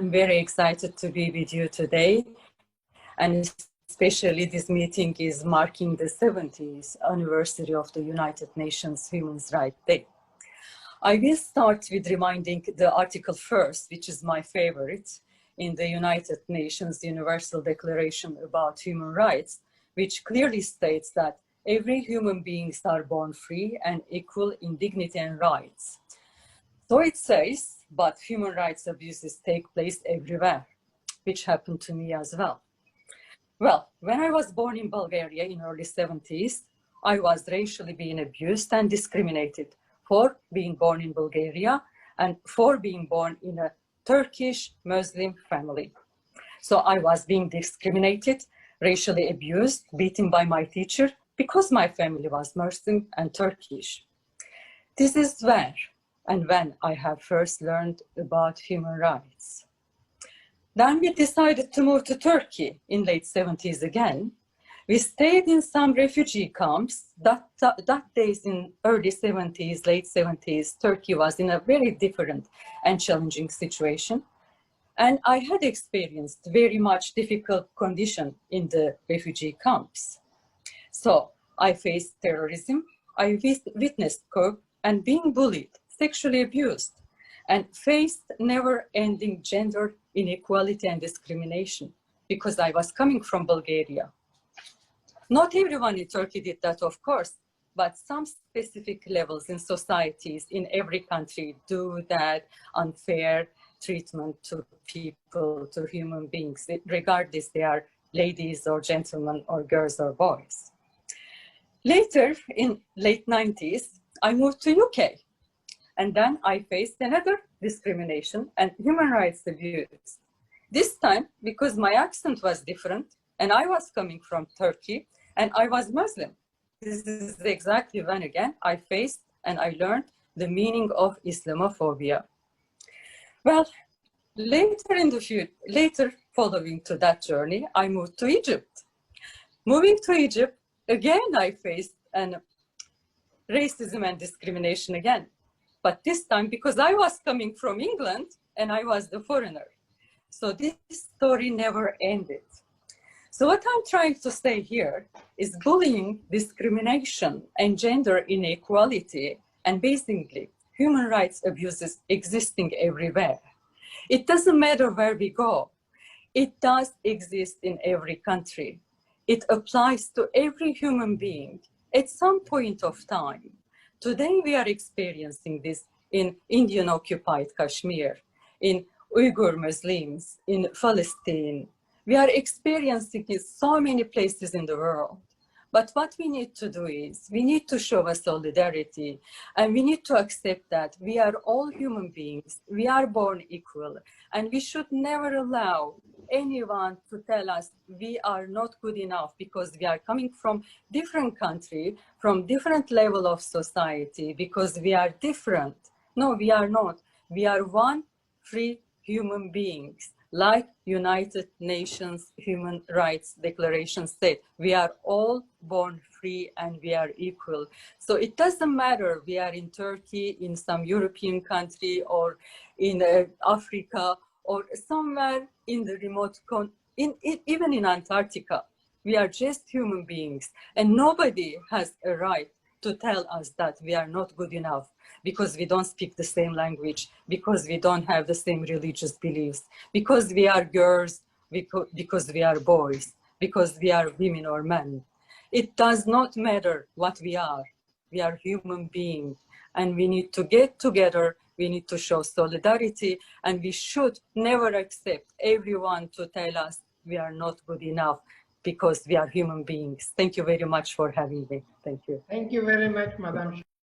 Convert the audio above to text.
I'm very excited to be with you today, and especially this meeting is marking the 70th anniversary of the United Nations Human Rights Day. I will start with reminding the Article 1st, which is my favorite, in the United Nations Universal Declaration about Human Rights, which clearly states that every human beings are born free and equal in dignity and rights. So it says, but human rights abuses take place everywhere, which happened to me as well. Well, when I was born in Bulgaria in early 70s, I was racially being abused and discriminated for being born in Bulgaria and for being born in a Turkish Muslim family. So I was being discriminated, racially abused, beaten by my teacher because my family was Muslim and Turkish. This is where and when I have first learned about human rights. Then we decided to move to Turkey in late 70s again. We stayed in some refugee camps. That days in early 70s, late 70s, Turkey was in a very different and challenging situation. And I had experienced very much difficult condition in the refugee camps. So I faced terrorism, I witnessed cope and being bullied, sexually abused, and faced never-ending gender inequality and discrimination because I was coming from Bulgaria. Not everyone in Turkey did that, of course, but some specific levels in societies in every country do that unfair treatment to people, to human beings, regardless they are ladies or gentlemen or girls or boys. Later, in late 90s, I moved to UK. And then I faced another discrimination and human rights abuse. This time, because my accent was different and I was coming from Turkey and I was Muslim. This is exactly when again I faced and I learned the meaning of Islamophobia. Well, later following to that journey, I moved to Egypt. Moving to Egypt, again I faced racism and discrimination again. But this time, because I was coming from England and I was the foreigner. So this story never ended. So what I'm trying to say here is bullying, discrimination, and gender inequality, and basically human rights abuses existing everywhere. It doesn't matter where we go. It does exist in every country. It applies to every human being at some point of time. Today, we are experiencing this in Indian-occupied Kashmir, in Uyghur Muslims, in Palestine. We are experiencing it in so many places in the world. But what we need to do is, we need to show a solidarity, and we need to accept that we are all human beings, we are born equal, and we should never allow anyone to tell us we are not good enough because we are coming from different country, from different level of society, because we are different. No, we are not. We are one free human beings. Like United Nations Human Rights Declaration said, we are all born free and we are equal. So it doesn't matter we are in Turkey, in some European country, or in Africa, or somewhere in the remote, even in Antarctica. We are just human beings, and nobody has a right to tell us that we are not good enough because we don't speak the same language, because we don't have the same religious beliefs, because we are girls, because we are boys, because we are women or men. It does not matter what we are. We are human beings, and we need to get together. We need to show solidarity, and we should never accept everyone to tell us we are not good enough because we are human beings. Thank you very much for having me. Thank you. Thank you very much, Madam.